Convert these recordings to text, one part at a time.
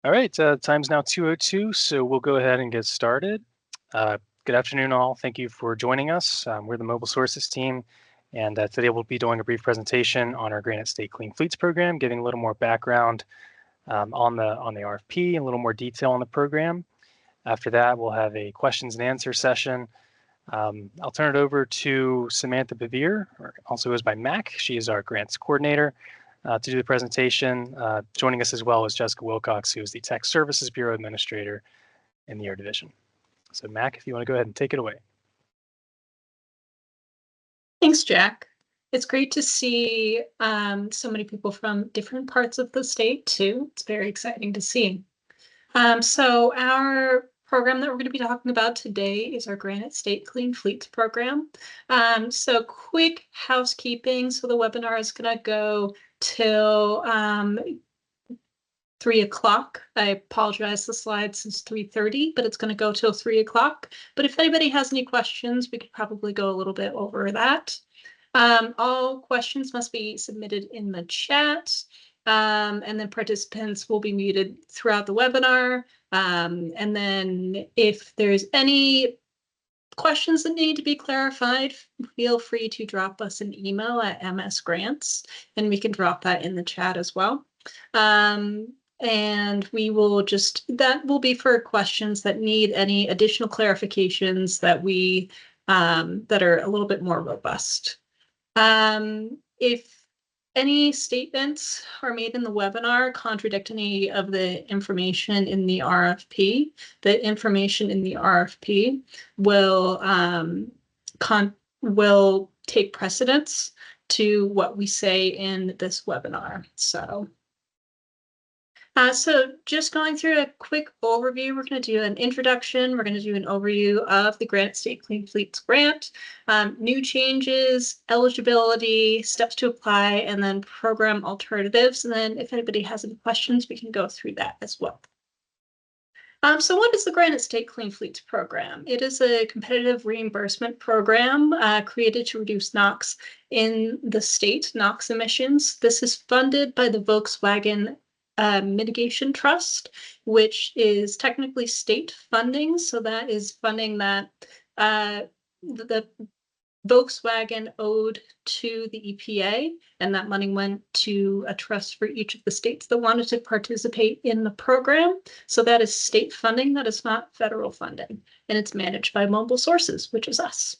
All right, time's now 2:02, so we'll go ahead and get started. Good afternoon, all. Thank you for joining us. We're the Mobile Sources team, and today we'll be doing a brief presentation on our Granite State Clean Fleets program, giving a little more background on the RFP and a little more detail on the program. After that, we'll have a questions and answer session. I'll turn it over to Samantha Bevere, or also goes by Mac. She is our grants coordinator. To do the presentation. Joining us as well is Jessica Wilcox, who is the Tech Services Bureau Administrator in the Air Division. So Mac, if you want to go ahead and take it away. Thanks, Jack. It's great to see so many people from different parts of the state too. It's very exciting to see. So our program that we're going to be talking about today is our Granite State Clean Fleets program. So quick housekeeping. So the webinar is going to go till 3 o'clock. I apologize, the slide says 3:30, but it's going to go till 3 o'clock. But if anybody has any questions, we could probably go a little bit over that. All questions must be submitted in the chat. And then participants will be muted throughout the webinar. And then if there's any questions that need to be clarified, feel free to drop us an email at msgrants, and we can drop that in the chat as well. And we will that will be for questions that need any additional clarifications that that are a little bit more robust. If any statements are made in the webinar contradict any of the information in the RFP, the information in the RFP will take precedence to what we say in this webinar. So just going through a quick overview, we're going to do an introduction. We're going to do an overview of the Granite State Clean Fleets grant, new changes, eligibility, steps to apply, and then program alternatives. And then if anybody has any questions, we can go through that as well. So what is the Granite State Clean Fleets program? It is a competitive reimbursement program created to reduce NOx in the state, NOx emissions. This is funded by the Volkswagen Mitigation Trust, which is technically state funding. So that is funding that the Volkswagen owed to the EPA, and that money went to a trust for each of the states that wanted to participate in the program. So that is state funding, that is not federal funding, and it's managed by Mobile Sources, which is us.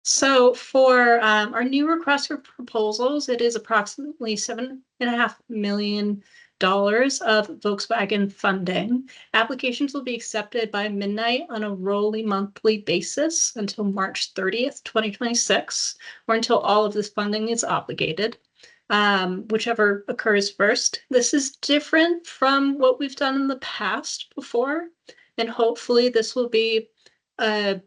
So for our new request for proposals, it is approximately $7.5 million of Volkswagen funding. Applications will be accepted by midnight on a rolling monthly basis until March 30th, 2026, or until all of this funding is obligated, whichever occurs first. This is different from what we've done in the past before, and hopefully this will be a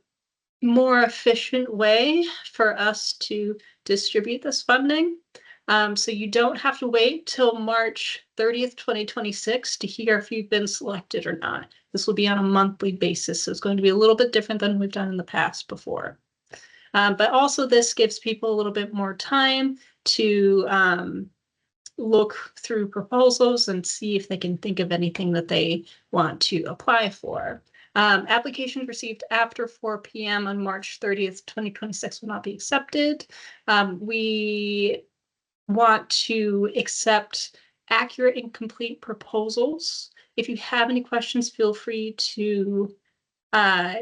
more efficient way for us to distribute this funding. So you don't have to wait till March 30th, 2026 to hear if you've been selected or not. This will be on a monthly basis, so it's going to be a little bit different than we've done in the past before. But also this gives people a little bit more time to look through proposals and see if they can think of anything that they want to apply for. Applications received after 4 p.m. on March 30th, 2026 will not be accepted. We want to accept accurate and complete proposals. If you have any questions, feel free to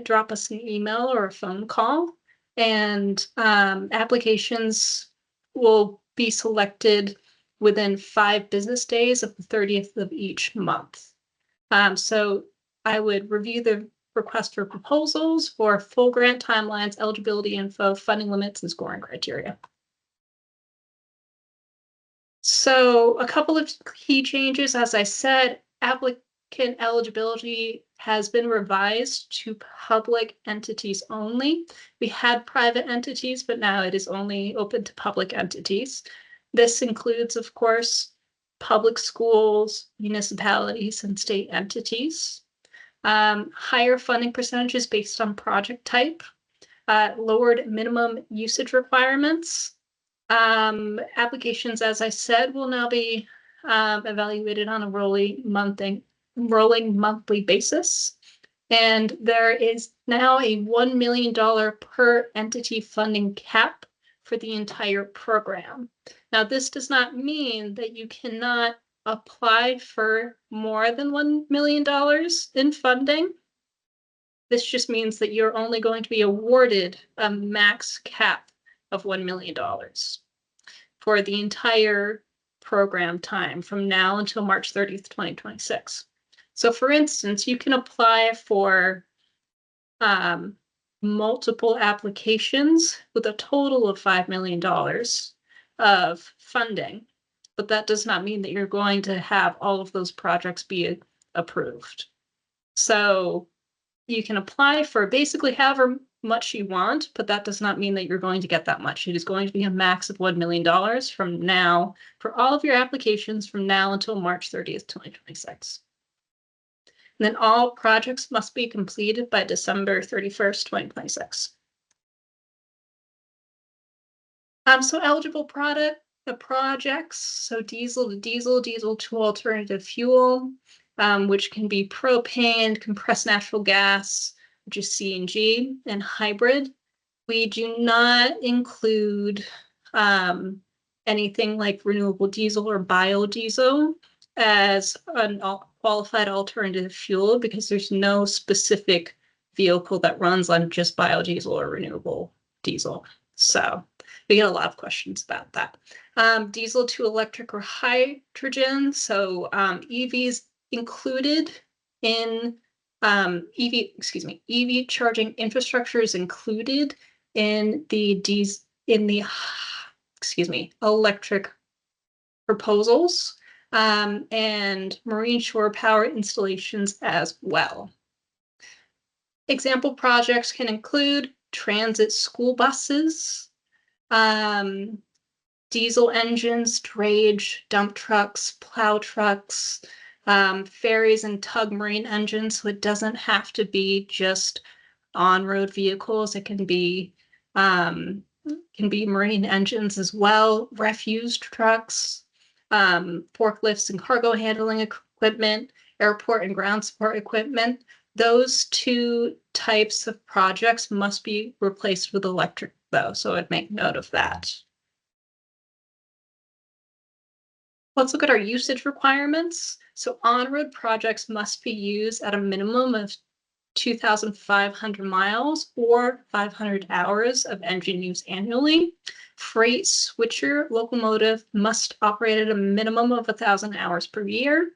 drop us an email or a phone call. And applications will be selected within 5 business days of the 30th of each month. So I would review the request for proposals for full grant timelines, eligibility info, funding limits, and scoring criteria. So a couple of key changes. As I said, applicant eligibility has been revised to public entities only. We had private entities, but now it is only open to public entities. This includes, of course, public schools, municipalities, and state entities. Higher funding percentages based on project type, lowered minimum usage requirements. Applications, as I said, will now be evaluated on a rolling monthly basis. And there is now a $1 million per entity funding cap for the entire program. Now, this does not mean that you cannot apply for more than $1 million in funding. This just means that you're only going to be awarded a max cap of $1 million for the entire program time from now until March 30th, 2026. So for instance, you can apply for multiple applications with a total of $5 million of funding, but that does not mean that you're going to have all of those projects be approved. So you can apply for basically however much you want, but that does not mean that you're going to get that much. It is going to be a max of $1 million from now for all of your applications from now until March 30th, 2026. And then all projects must be completed by December 31st, 2026. So eligible projects, so diesel to diesel, diesel to alternative fuel, which can be propane, compressed natural gas, which is CNG, and hybrid. We do not include anything like renewable diesel or biodiesel as a qualified alternative fuel because there's no specific vehicle that runs on just biodiesel or renewable diesel. So we get a lot of questions about that. Diesel to electric or hydrogen. So EVs included in EV charging infrastructure is included in the electric proposals and marine shore power installations as well. Example projects can include transit school buses, diesel engines, drayage, dump trucks, plow trucks, ferries and tug marine engines. So it doesn't have to be just on-road vehicles. It can be marine engines as well, refuse trucks, forklifts and cargo handling equipment, airport and ground support equipment. Those two types of projects must be replaced with electric, though, so I'd make note of that. Let's look at our usage requirements. So on-road projects must be used at a minimum of 2,500 miles or 500 hours of engine use annually. Freight switcher locomotive must operate at a minimum of 1,000 hours per year.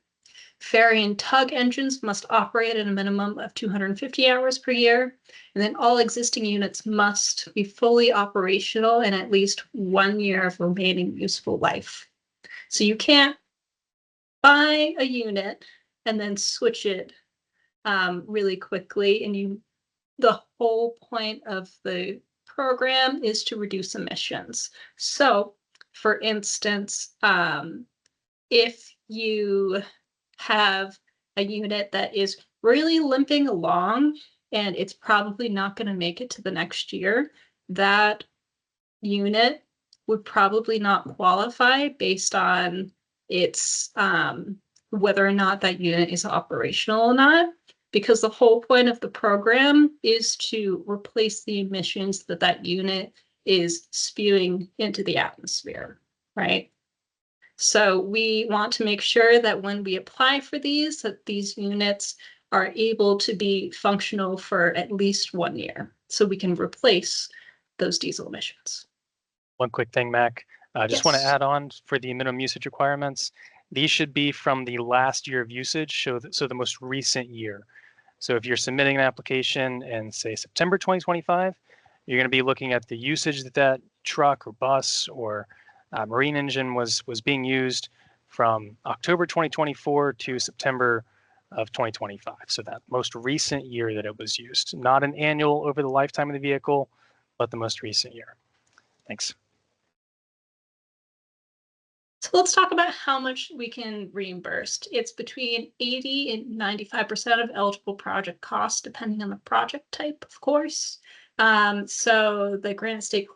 Ferry and tug engines must operate at a minimum of 250 hours per year. And then all existing units must be fully operational and at least 1 year of remaining useful life. So you can't buy a unit and then switch it really quickly. And the whole point of the program is to reduce emissions. So for instance, if you have a unit that is really limping along and it's probably not going to make it to the next year, that unit would probably not qualify based on its whether or not that unit is operational or not, because the whole point of the program is to replace the emissions that that unit is spewing into the atmosphere, right? So we want to make sure that when we apply for these, that these units are able to be functional for at least 1 year, so we can replace those diesel emissions. One quick thing, Mac. I just want to Yes. add on for the minimum usage requirements. These should be from the last year of usage, so the most recent year. So if you're submitting an application in, say, September 2025, you're going to be looking at the usage that that truck or bus or marine engine was being used from October 2024 to September of 2025. So that most recent year that it was used, not an annual over the lifetime of the vehicle, but the most recent year. Thanks. So let's talk about how much we can reimburse. It's between 80 and 95% of eligible project costs, depending on the project type, of course. So the Granite State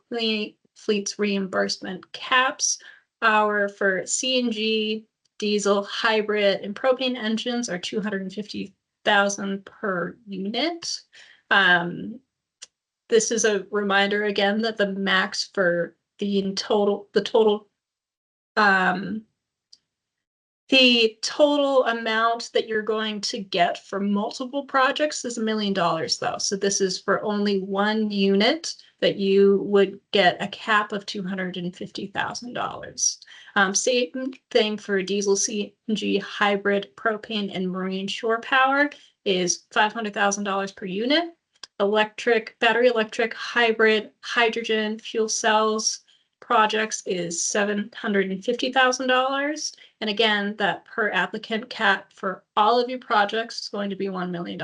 Fleet's reimbursement caps are for CNG, diesel, hybrid, and propane engines are $250,000 per unit. This is a reminder again that the max for the total amount that you're going to get for multiple projects is $1 million though. So this is for only one unit that you would get a cap of $250,000. Same thing for diesel, CNG, hybrid, propane, and marine shore power is $500,000 per unit. Electric, battery electric, hybrid, hydrogen, fuel cells projects is $750,000. And again, that per applicant cap for all of your projects is going to be $1 million.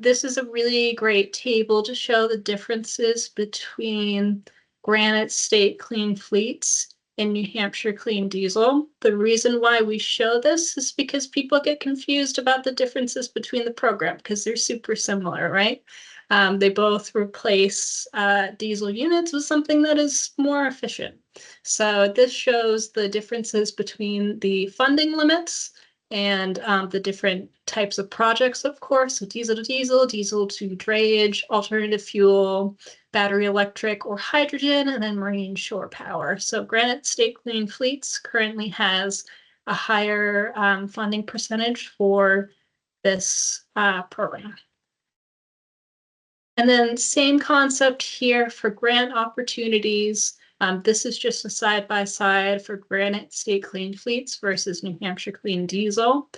This is a really great table to show the differences between Granite State Clean Fleets and New Hampshire Clean Diesel. The reason why we show this is because people get confused about the differences between the program because they're super similar, right? They both replace diesel units with something that is more efficient. So this shows the differences between the funding limits and the different types of projects, of course. So diesel to diesel, diesel to drayage, alternative fuel, battery electric or hydrogen, and then marine shore power. So Granite State Clean Fleets currently has a higher funding percentage for this program. And then same concept here for grant opportunities. This is just a side-by-side for Granite State Clean Fleets versus New Hampshire Clean Diesel.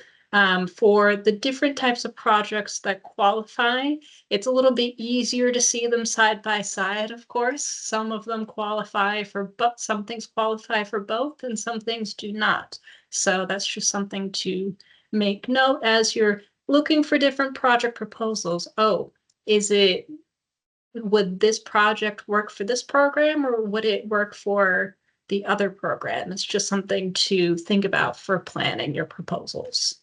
For the different types of projects that qualify, it's a little bit easier to see them side by side, of course. Some of them qualify for, but some things qualify for both and some things do not. So that's just something to make note as you're looking for different project proposals. Oh, would this project work for this program or would it work for the other program? It's just something to think about for planning your proposals.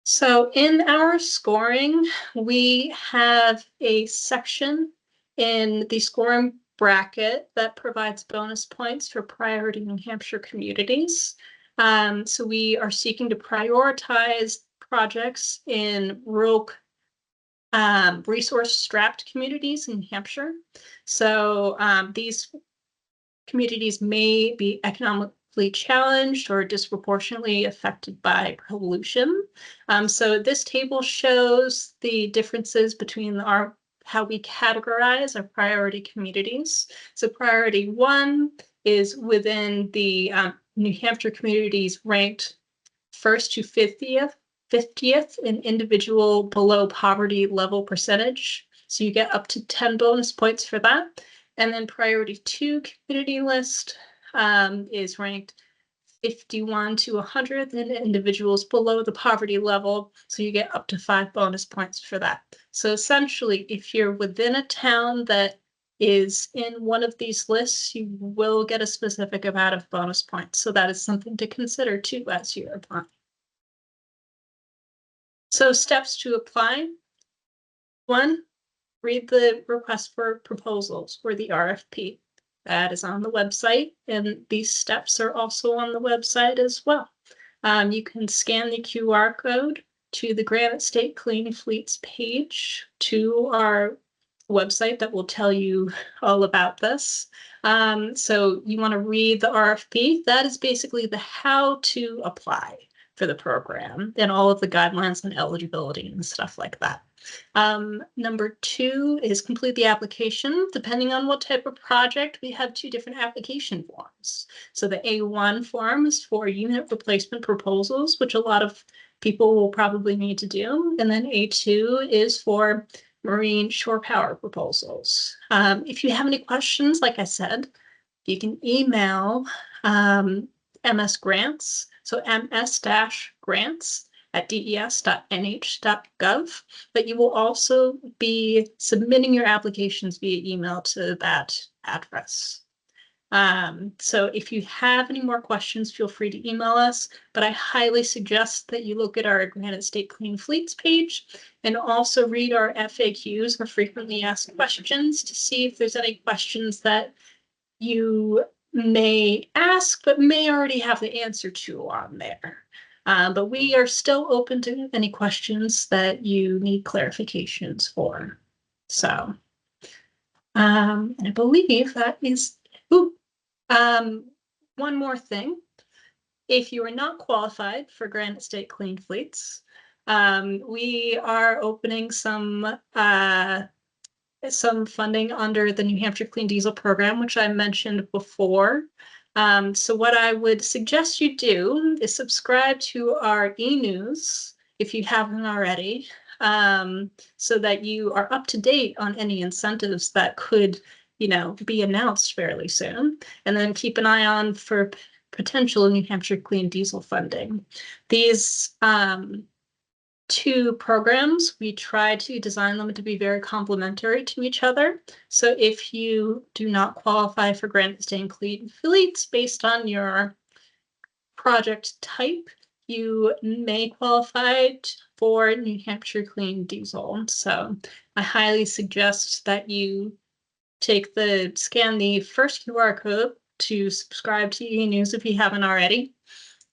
So in our scoring, we have a section in the scoring bracket that provides bonus points for priority New Hampshire communities. So we are seeking to prioritize projects in rural resource-strapped communities in New Hampshire. So these communities may be economically challenged or disproportionately affected by pollution. So this table shows the differences between how we categorize our priority communities. So priority 1 is within the New Hampshire communities ranked 1st to 50th in individual below poverty level percentage. So you get up to 10 bonus points for that. And then priority 2 community list is ranked 51 to 100 in individuals below the poverty level. So you get up to 5 bonus points for that. So essentially, if you're within a town that is in one of these lists, you will get a specific amount of bonus points. So that is something to consider too as you're applying. So steps to apply. 1, read the request for proposals or the RFP. That is on the website, and these steps are also on the website as well. You can scan the QR code to the Granite State Clean Fleets page to our website that will tell you all about this. So you want to read the RFP. That is basically the how to apply for the program and all of the guidelines and eligibility and stuff like that. Number 2 is complete the application. Depending on what type of project, we have 2 different application forms. So the A1 form is for unit replacement proposals, which a lot of people will probably need to do. And then A2 is for marine shore power proposals. If you have any questions, like I said, you can email MS Grants. So ms-grants@des.nh.gov, but you will also be submitting your applications via email to that address. So if you have any more questions, feel free to email us, but I highly suggest that you look at our Granite State Clean Fleets page and also read our FAQs, or frequently asked questions, to see if there's any questions that you may ask, but may already have the answer to on there. But we are still open to any questions that you need clarifications for. So, and I believe that is, one more thing. If you are not qualified for Granite State Clean Fleets, we are opening some funding under the New Hampshire Clean Diesel program, which I mentioned before. So what I would suggest you do is subscribe to our e-news if you haven't already, so that you are up to date on any incentives that could, be announced fairly soon. And then keep an eye on for potential New Hampshire Clean Diesel funding. These two programs, we try to design them to be very complementary to each other. So if you do not qualify for Granite State Clean Fleets based on your project type, you may qualify for New Hampshire Clean Diesel. So I highly suggest that you scan the first QR code to subscribe to e-news if you haven't already.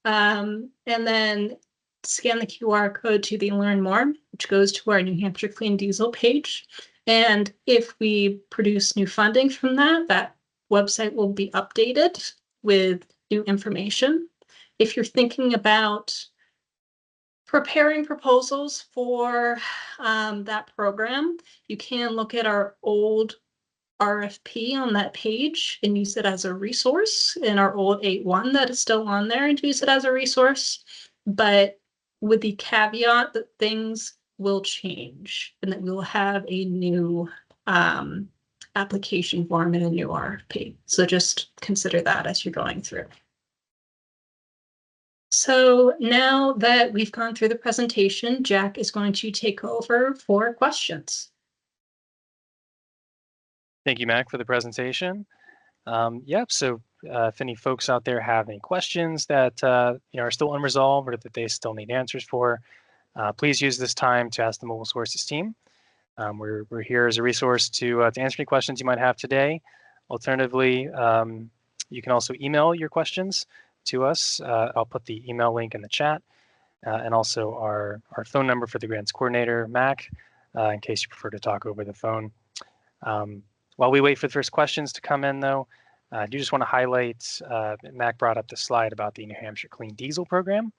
And then scan the QR code to the Learn More, which goes to our New Hampshire Clean Diesel page. And if we produce new funding from that website will be updated with new information. If you're thinking about preparing proposals for that program, you can look at our old RFP on that page and use it as a resource, in our old 8.1 that is still on there, and use it as a resource, but with the caveat that things will change and that we will have a new application form and a new RFP. So just consider that as you're going through. So now that we've gone through the presentation, Jack is going to take over for questions. Thank you, Mac, for the presentation. So if any folks out there have any questions that are still unresolved or that they still need answers for, please use this time to ask the Mobile Sources team. We're here as a resource to answer any questions you might have today. Alternatively, you can also email your questions to us. I'll put the email link in the chat, and also our phone number for the grants coordinator, Mac, in case you prefer to talk over the phone. While we wait for the first questions to come in, though, I do just want to highlight, Mac brought up the slide about the New Hampshire Clean Diesel program.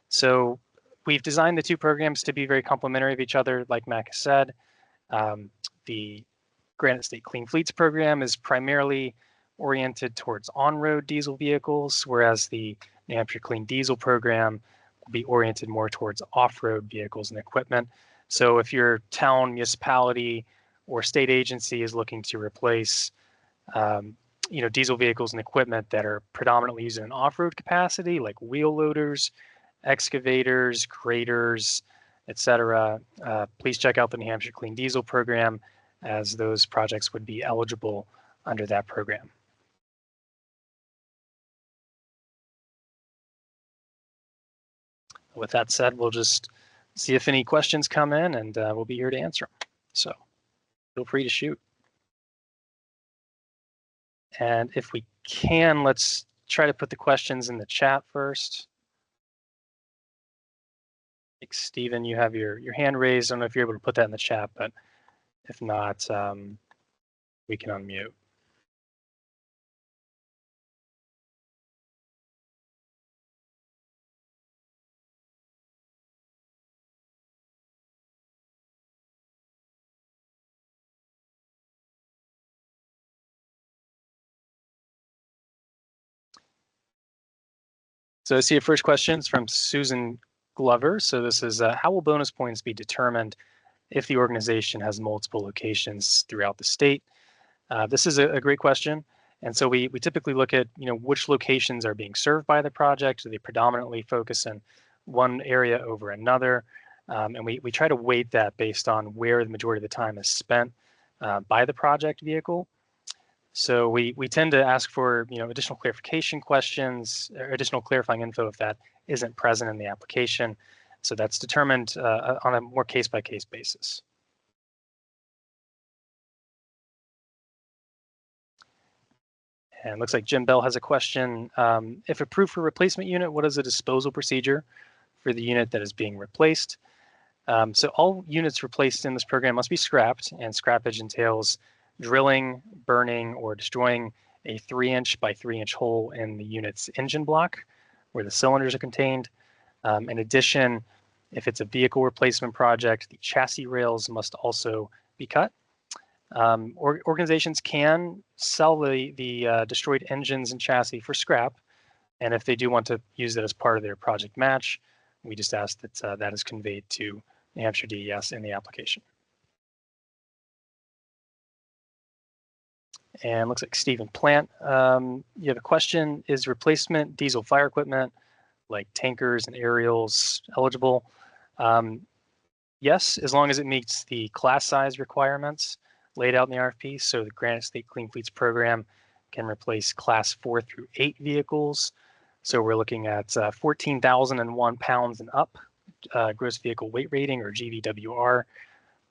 So we've designed the two programs to be very complementary of each other, like Mac has said. The Granite State Clean Fleets program is primarily oriented towards on-road diesel vehicles, whereas the New Hampshire Clean Diesel program will be oriented more towards off-road vehicles and equipment. So if your town, municipality, or state agency is looking to replace diesel vehicles and equipment that are predominantly used in an off-road capacity, like wheel loaders, excavators, graders, etc., please check out the New Hampshire Clean Diesel program, as those projects would be eligible under that program. With that said, we'll just see if any questions come in, and we'll be here to answer them. So feel free to shoot. And if we can, let's try to put the questions in the chat first. Like Stephen, you have your hand raised. I don't know if you're able to put that in the chat, but if not, we can unmute. So I see a first question from Susan Glover. So this is, how will bonus points be determined if the organization has multiple locations throughout the state? This is a great question. And so we typically look at, which locations are being served by the project. Do they predominantly focus in one area over another? And we try to weight that based on where the majority of the time is spent by the project vehicle. So we tend to ask for additional clarification questions or additional clarifying info if that isn't present in the application. So that's determined on a more case-by-case basis. And looks like Jim Bell has a question. If approved for replacement unit, what is the disposal procedure for the unit that is being replaced? So all units replaced in this program must be scrapped, and scrappage entails drilling, burning, or destroying a 3-inch by 3-inch hole in the unit's engine block where the cylinders are contained. In addition, if it's a vehicle replacement project, the chassis rails must also be cut. Organizations can sell the destroyed engines and chassis for scrap, and if they do want to use it as part of their project match, we just ask that that is conveyed to New Hampshire DES in the application. And looks like Stephen Plant, you have a question, is replacement diesel fire equipment like tankers and aerials eligible? Yes, as long as it meets the class size requirements laid out in the RFP. So the Granite State Clean Fleets program can replace class 4 through 8 vehicles. So we're looking at 14,001 pounds and up. Gross vehicle weight rating, or GVWR,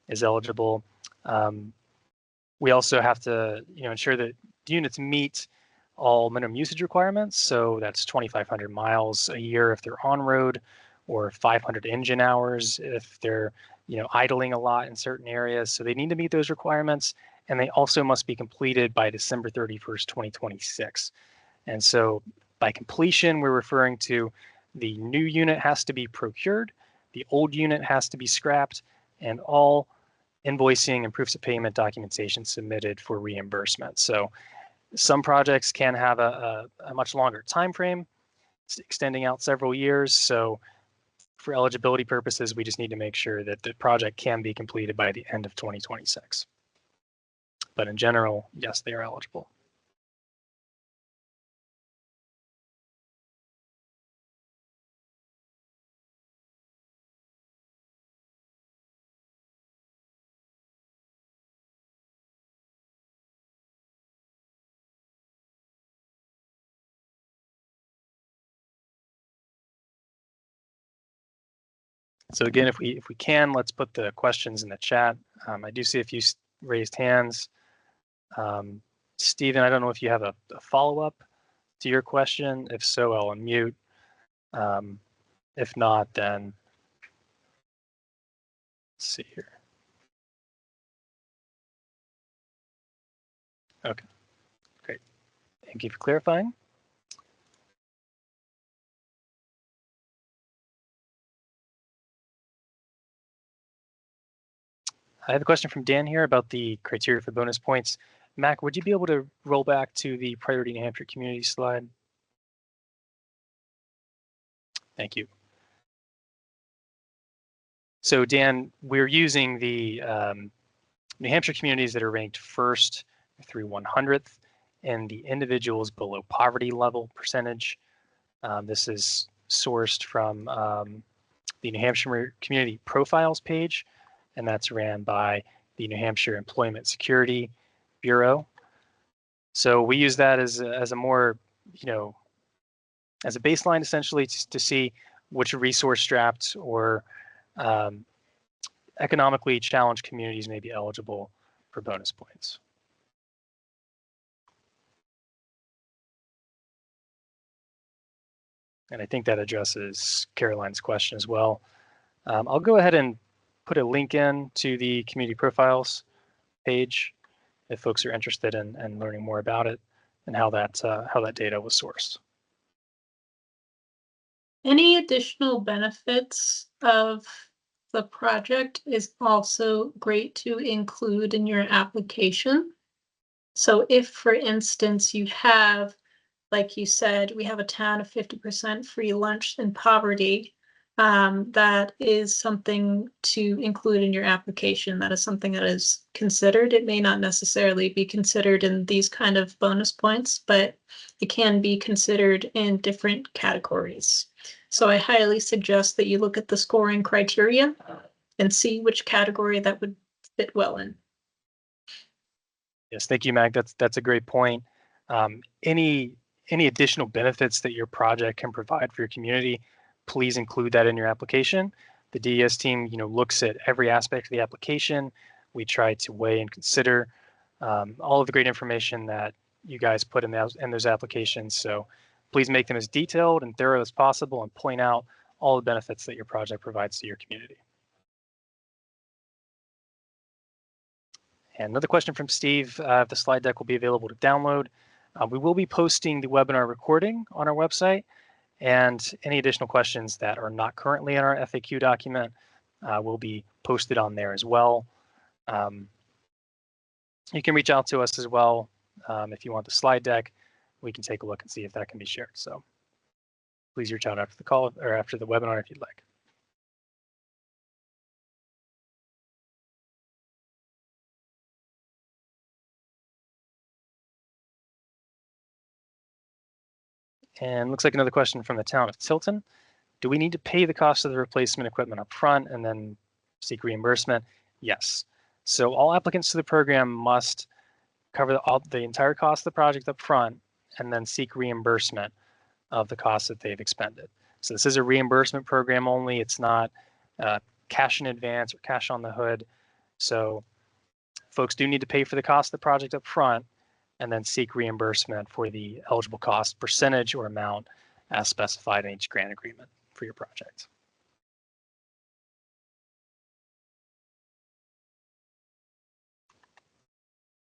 is eligible. We also have to ensure that the units meet all minimum usage requirements. So that's 2,500 miles a year if they're on road, or 500 engine hours if they're idling a lot in certain areas. So they need to meet those requirements, and they also must be completed by December 31st, 2026. And so by completion, we're referring to the new unit has to be procured, the old unit has to be scrapped, and all invoicing and proofs of payment documentation submitted for reimbursement. So some projects can have a much longer time frame, extending out several years. So for eligibility purposes, we just need to make sure that the project can be completed by the end of 2026. But in general, yes, they are eligible. So again, if we can, let's put the questions in the chat. I do see a few raised hands. Stephen, I don't know if you have a follow-up to your question. If so, I'll unmute. If not, then let's see here. Okay, great. Thank you for clarifying. I have a question from Dan here about the criteria for bonus points. Mac, would you be able to roll back to the Priority New Hampshire Community slide? Thank you. So Dan, we're using the New Hampshire communities that are ranked 1st through 100th and the individuals below poverty level percentage. This is sourced from the New Hampshire Community Profiles page, and that's ran by the New Hampshire Employment Security Bureau. So we use that as a more, as a baseline essentially to see which resource-strapped or economically challenged communities may be eligible for bonus points. And I think that addresses Caroline's question as well. I'll go ahead and put a link in to the community profiles page if folks are interested in learning more about it and how that data was sourced. Any additional benefits of the project is also great to include in your application. So if, for instance, you have, like you said, we have a town of 50% free lunch in poverty, that is something to include in your application. That is something that is considered. It may not necessarily be considered in these kind of bonus points, but it can be considered in different categories. So I highly suggest that you look at the scoring criteria and see which category that would fit well in. Yes, thank you, Mag. That's a great point. Any additional benefits that your project can provide for your community, please include that in your application. The DES team, looks at every aspect of the application. We try to weigh and consider all of the great information that you guys put in those applications. So please make them as detailed and thorough as possible and point out all the benefits that your project provides to your community. And another question from Steve, the slide deck will be available to download. We will be posting the webinar recording on our website, and any additional questions that are not currently in our FAQ document will be posted on there as well. You can reach out to us as well if you want the slide deck. We can take a look and see if that can be shared. So please reach out after the call or after the webinar if you'd like. And looks like another question from the town of Tilton. Do we need to pay the cost of the replacement equipment up front and then seek reimbursement? Yes. So all applicants to the program must cover the entire cost of the project up front and then seek reimbursement of the costs that they've expended. So this is a reimbursement program only. It's not cash in advance or cash on the hood. So folks do need to pay for the cost of the project up front and then seek reimbursement for the eligible cost percentage or amount as specified in each grant agreement for your project.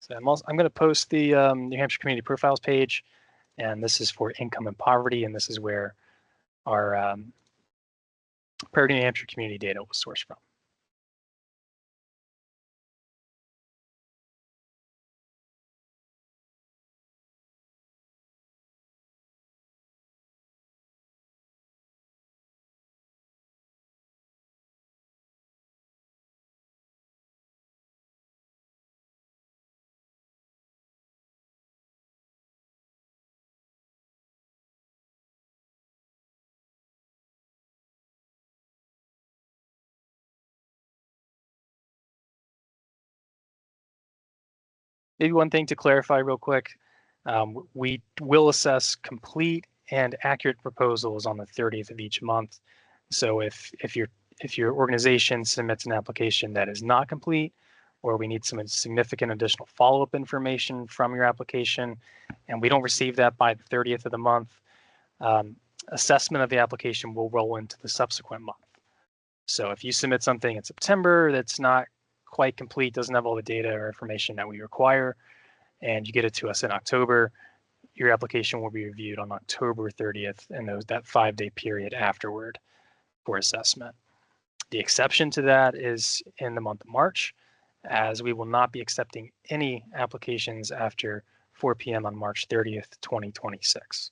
So I'm going to post the New Hampshire Community Profiles page, and this is for income and poverty, and this is where our Prairie New Hampshire community data was sourced from. Maybe one thing to clarify real quick, we will assess complete and accurate proposals on the 30th of each month. So if your organization submits an application that is not complete, or we need some significant additional follow-up information from your application, and we don't receive that by the 30th of the month, assessment of the application will roll into the subsequent month. So if you submit something in September that's not quite complete, doesn't have all the data or information that we require, and you get it to us in October, your application will be reviewed on October 30th and that 5-day period afterward for assessment. The exception to that is in the month of March, as we will not be accepting any applications after 4 p.m. on March 30th, 2026.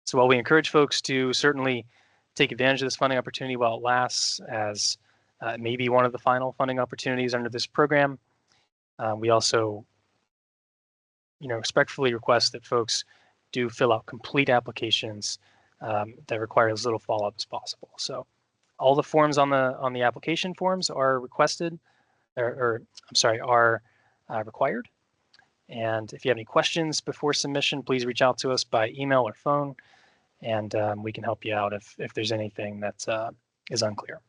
So while we encourage folks to certainly take advantage of this funding opportunity while it lasts, as it may be one of the final funding opportunities under this program, we also respectfully request that folks do fill out complete applications that require as little follow-up as possible. So all the forms on the application forms are requested, are required. And if you have any questions before submission, please reach out to us by email or phone, and we can help you out if there's anything that is unclear.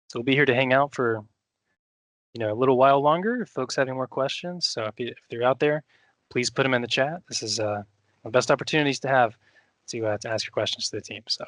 So we'll be here to hang out for a little while longer if folks have any more questions. So if they're out there, please put them in the chat. This is one of the best opportunities to have to ask your questions to the team. So.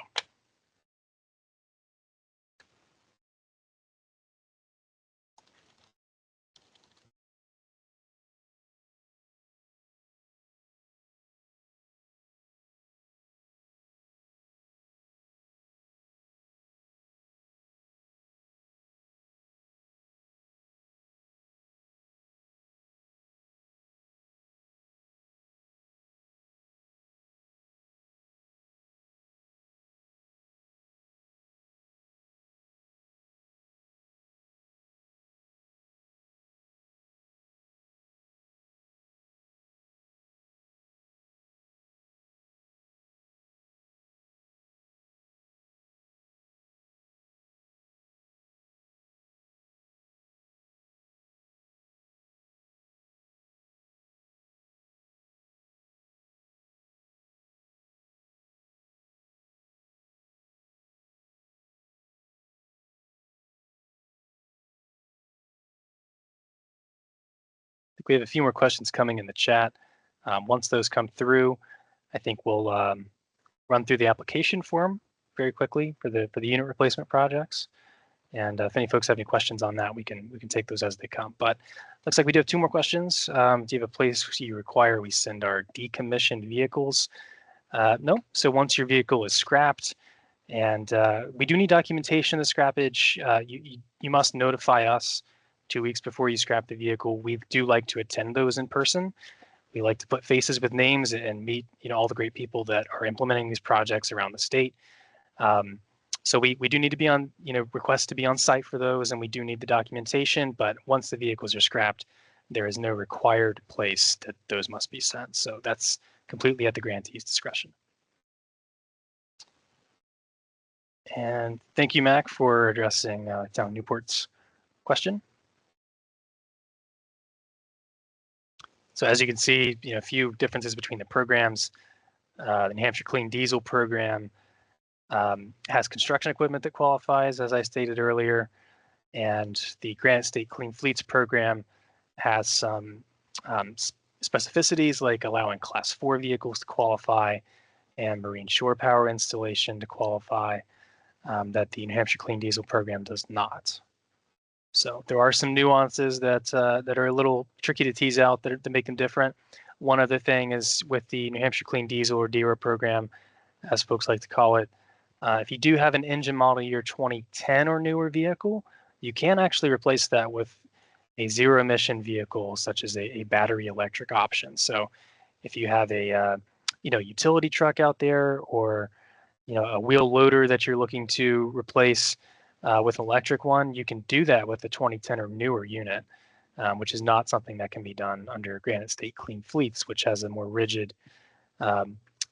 think we have a few more questions coming in the chat. Once those come through, I think we'll run through the application form very quickly for the unit replacement projects. And if any folks have any questions on that, we can take those as they come. But looks like we do have two more questions. Do you have a place you require we send our decommissioned vehicles? No. So once your vehicle is scrapped, and we do need documentation of the scrappage, you must notify us 2 weeks before you scrap the vehicle. We do like to attend those in person. We like to put faces with names and meet all the great people that are implementing these projects around the state. So we do need to be on, request to be on site for those, and we do need the documentation, but once the vehicles are scrapped, there is no required place that those must be sent. So that's completely at the grantee's discretion. And thank you, Mac, for addressing Town Newport's question. So as you can see, a few differences between the programs. The New Hampshire Clean Diesel program has construction equipment that qualifies, as I stated earlier, and the Granite State Clean Fleets program has some specificities like allowing Class 4 vehicles to qualify and marine shore power installation to qualify that the New Hampshire Clean Diesel program does not. So there are some nuances that are a little tricky to tease out that make them different. One other thing is with the New Hampshire Clean Diesel or DERA program, as folks like to call it, if you do have an engine model year 2010 or newer vehicle, you can actually replace that with a zero emission vehicle, such as a battery electric option. So if you have a utility truck out there, or a wheel loader that you're looking to replace with an electric one, you can do that with a 2010 or newer unit, which is not something that can be done under Granite State Clean Fleets, which has a more rigid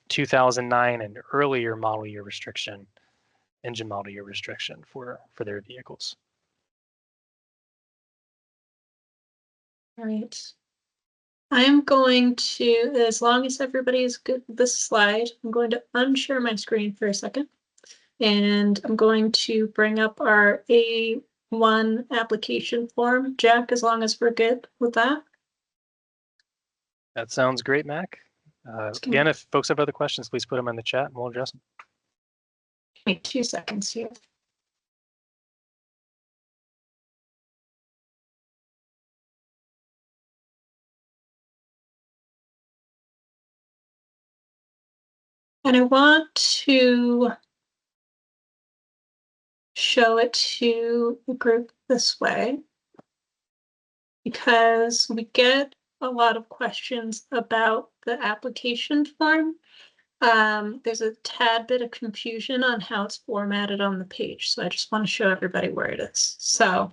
2009 and earlier model year restriction, engine model year restriction for their vehicles. All right. I am going to, as long as everybody is good with this slide, I'm going to unshare my screen for a second. And I'm going to bring up our A1 application form. Jack, as long as we're good with that. That sounds great, Mac. Again, if folks have other questions, please put them in the chat and we'll address them. Give me 2 seconds here. And I want to show it to the group this way, because we get a lot of questions about the application form. There's a tad bit of confusion on how it's formatted on the page, so I just want to show everybody where it is. So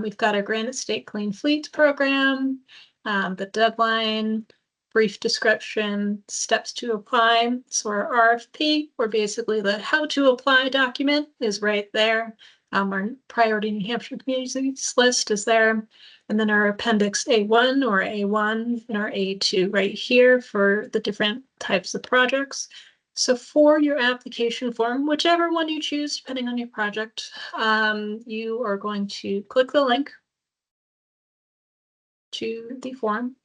we've got our Granite State Clean Fleets program, the deadline, brief description, steps to apply. So our RFP, or basically the how to apply document, is right there. Our priority New Hampshire communities list is there. And then our appendix A1 or A1 and our A2 right here for the different types of projects. So for your application form, whichever one you choose, depending on your project, you are going to click the link to the form.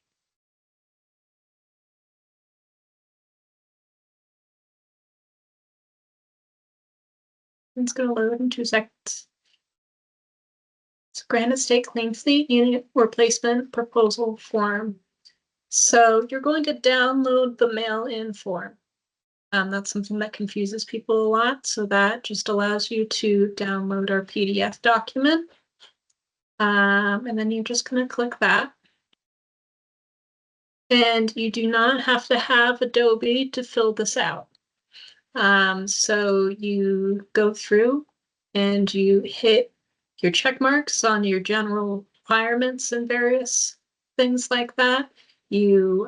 It's going to load in 2 seconds. It's Granite State Clean Fleet Unit Replacement Proposal Form. So you're going to download the mail-in form. That's something that confuses people a lot. So that just allows you to download our PDF document. And then you're just going to click that. And you do not have to have Adobe to fill this out. So you go through and you hit your check marks on your general requirements and various things like that. You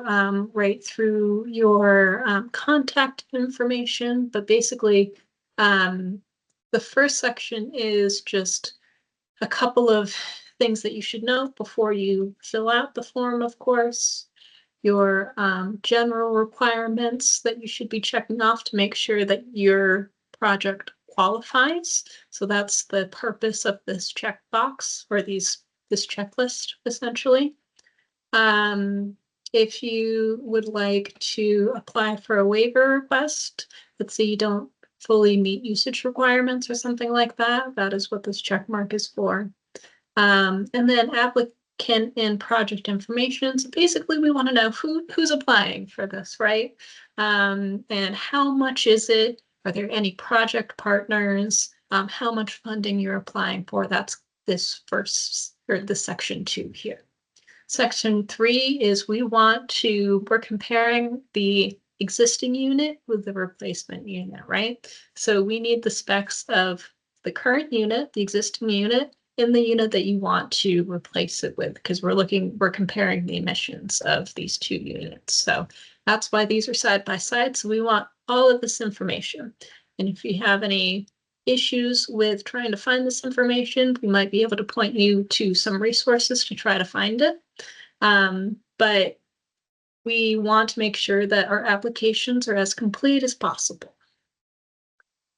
write through your contact information, but basically the first section is just a couple of things that you should know before you fill out the form, of course. Your general requirements that you should be checking off to make sure that your project qualifies. So that's the purpose of this checkbox, or this checklist, essentially. If you would like to apply for a waiver request, let's say you don't fully meet usage requirements or something like that, that is what this check mark is for. And then applicant and project information. So basically we want to know who's applying for this, right? And how much is it? Are there any project partners? How much funding you're applying for? That's this first, or this section 2 here. Section 3 is we're comparing the existing unit with the replacement unit, right? So we need the specs of the current unit, the existing unit, and the unit that you want to replace it with, because we're comparing the emissions of these 2 units. So that's why these are side by side. So we want all of this information. And if you have any issues with trying to find this information, we might be able to point you to some resources to try to find it. But we want to make sure that our applications are as complete as possible.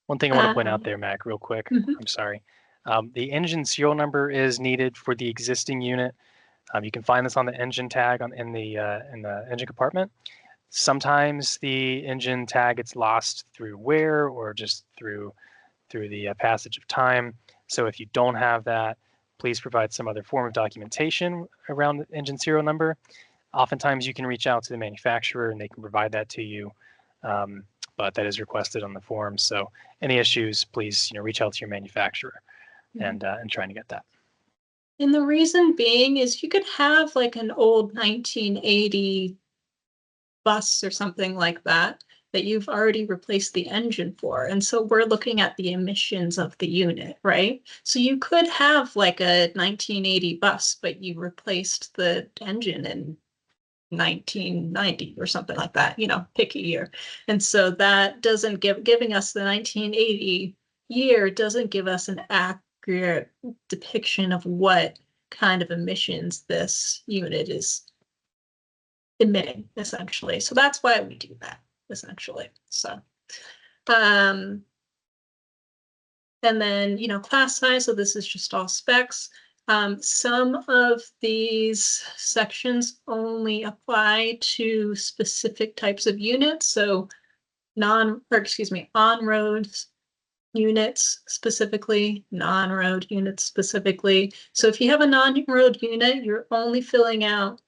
One thing I want to point out there, Mac, real quick. I'm sorry. The engine serial number is needed for the existing unit. You can find this on the engine tag in the engine compartment. Sometimes the engine tag gets lost through wear or just through the passage of time. So if you don't have that, please provide some other form of documentation around the engine serial number. Oftentimes you can reach out to the manufacturer and they can provide that to you, but that is requested on the form. So any issues, please reach out to your manufacturer and trying to get that. And the reason being is you could have like an old 1980 bus or something like that you've already replaced the engine for. And so we're looking at the emissions of the unit, right? So you could have like a 1980 bus, but you replaced the engine in 1990 or something like that, pick a year. And so that doesn't giving us the 1980 year doesn't give us an accurate depiction of what kind of emissions this unit is emitting, essentially. So that's why we do that, essentially. So, and then, class size. So this is just all specs. Some of these sections only apply to specific types of units. So on-road units specifically, non-road units specifically. So if you have a non-road unit, you're only filling out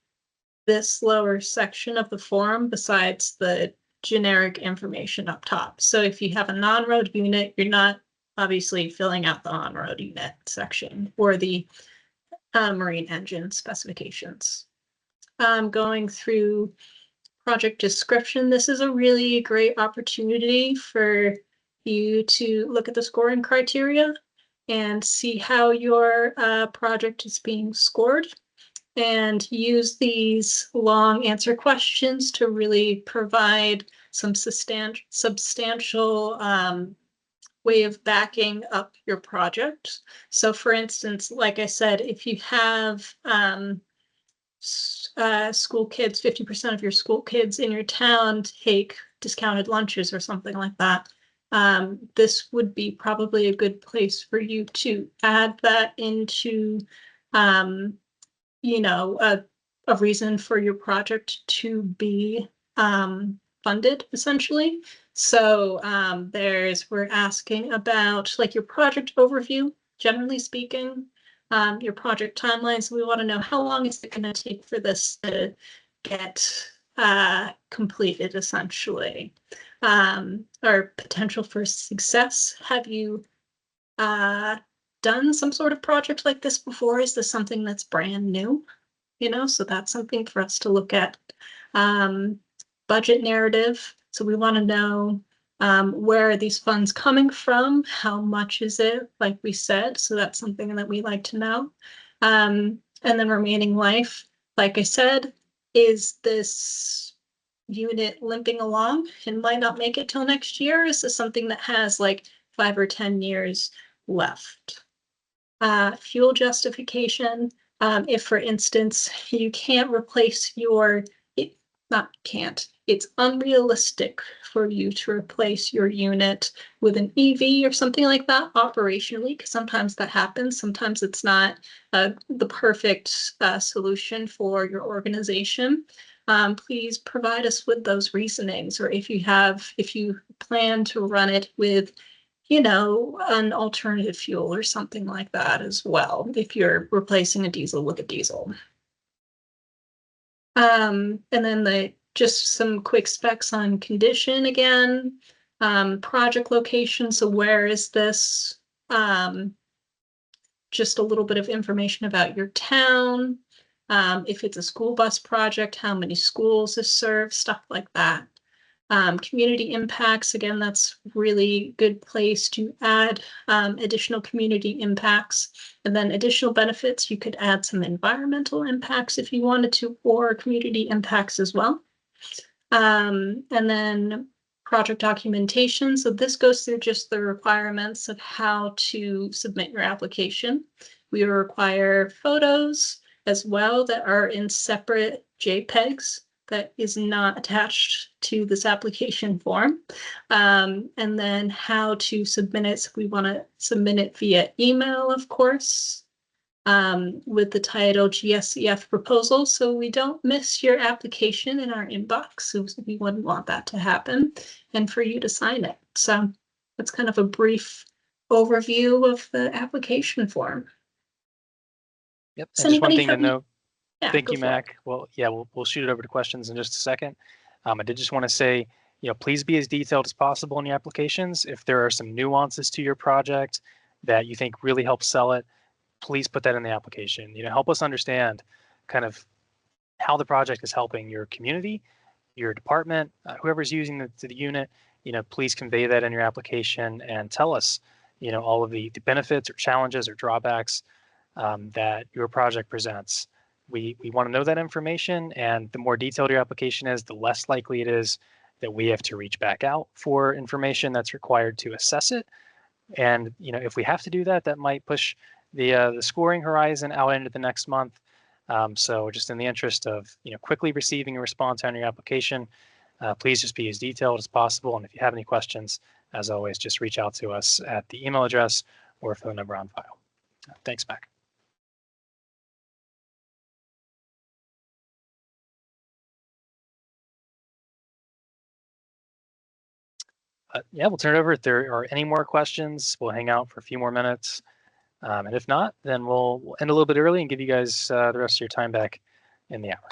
this lower section of the form besides the generic information up top. So if you have a non-road unit, you're not obviously filling out the on-road unit section or the marine engine specifications. Going through project description, this is a really great opportunity for you to look at the scoring criteria and see how your project is being scored, and use these long answer questions to really provide some substantial way of backing up your project. So for instance, like I said, if you have school kids, 50% of your school kids in your town take discounted lunches or something like that, this would be probably a good place for you to add that into a reason for your project to be funded, essentially. So we're asking about like your project overview, generally speaking, your project timeline. So we want to know how long is it going to take for this to get completed, essentially. Or potential for success. Have you done some sort of project like this before? Is this something that's brand new? So that's something for us to look at. Budget narrative. So we want to know where are these funds coming from? How much is it, like we said? So that's something that we like to know. And then remaining life, like I said, is this unit limping along and might not make it till next year? Is this something that has like 5 or 10 years left? Fuel justification. If, for instance, you can't replace it's unrealistic for you to replace your unit with an EV or something like that operationally, because sometimes that happens. Sometimes it's not the perfect solution for your organization. Please provide us with those reasonings, or if you plan to run it with, an alternative fuel or something like that as well, if you're replacing a diesel with a diesel. And then just some quick specs on condition again, project location. So where is this? Just a little bit of information about your town. If it's a school bus project, how many schools is served, stuff like that. Community impacts, again, that's really good place to add additional community impacts. And then additional benefits, you could add some environmental impacts if you wanted to, or community impacts as well. And then project documentation. So this goes through just the requirements of how to submit your application. We require photos as well that are in separate JPEGs that is not attached to this application form. And then how to submit it. So we want to submit it via email, of course, with the title GSCF proposal, so we don't miss your application in our inbox. So we wouldn't want that to happen, and for you to sign it. So that's kind of a brief overview of the application form. Yep. Does And just one anybody thing to have any- note. Yeah, Thank go you, for it. Mac. Well, yeah, we'll shoot it over to questions in just a second. I did just want to say, please be as detailed as possible in your applications. If there are some nuances to your project that you think really help sell it, please put that in the application. Help us understand kind of how the project is helping your community, your department, whoever's using the unit. Please convey that in your application and tell us, all of the benefits or challenges or drawbacks that your project presents. We want to know that information, and the more detailed your application is, the less likely it is that we have to reach back out for information that's required to assess it. And if we have to do that, that might push the scoring horizon out into the next month. So just in the interest of quickly receiving a response on your application, please just be as detailed as possible. And if you have any questions, as always, just reach out to us at the email address or phone number on file. Thanks, Mac. Yeah, we'll turn it over. If there are any more questions, we'll hang out for a few more minutes. And if not, then we'll end a little bit early and give you guys the rest of your time back in the hour.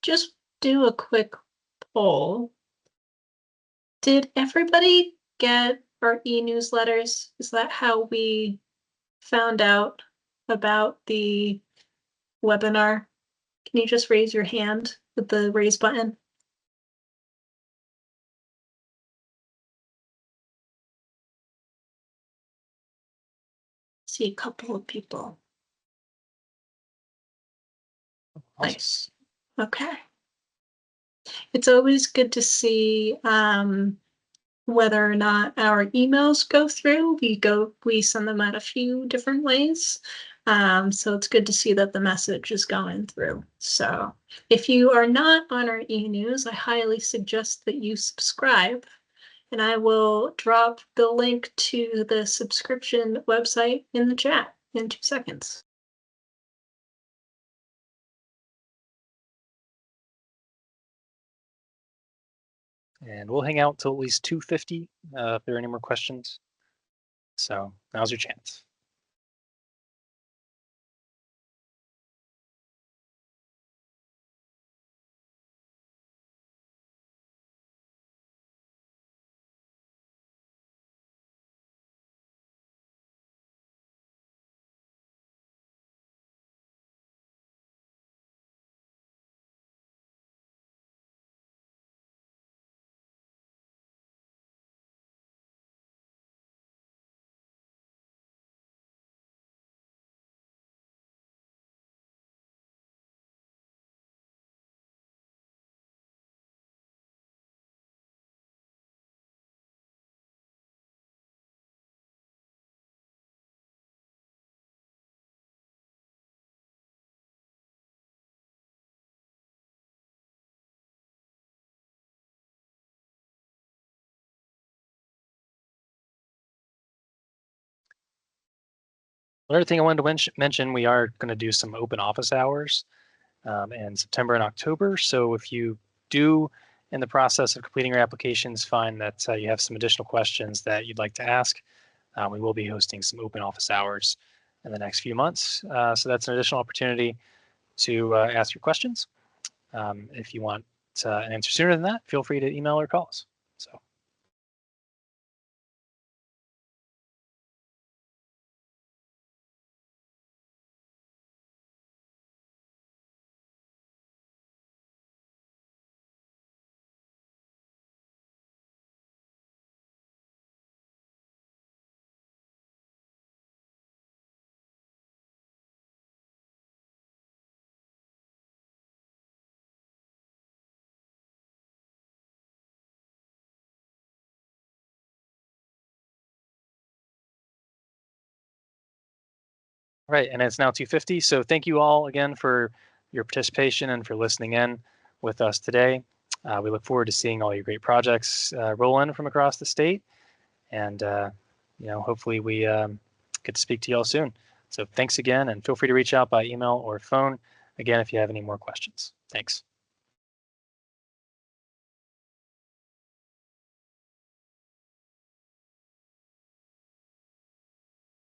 Just do a quick poll. Did everybody get our e-newsletters? Is that how we found out about the webinar? Can you just raise your hand with the raise button? See a couple of people. Awesome. Nice. Okay. It's always good to see whether or not our emails go through. We send them out a few different ways. So it's good to see that the message is going through. So if you are not on our e-news, I highly suggest that you subscribe, and I will drop the link to the subscription website in the chat in 2 seconds. And we'll hang out till at least 2:50 if there are any more questions. So now's your chance. Another thing I wanted to mention, we are going to do some open office hours in September and October. So if you do, in the process of completing your applications, find that you have some additional questions that you'd like to ask, we will be hosting some open office hours in the next few months. So that's an additional opportunity to ask your questions. If you want an answer sooner than that, feel free to email or call us. So. Right, and it's now 2:50. So thank you all again for your participation and for listening in with us today. We look forward to seeing all your great projects roll in from across the state, and hopefully we get to speak to you all soon. So thanks again, and feel free to reach out by email or phone again if you have any more questions. Thanks.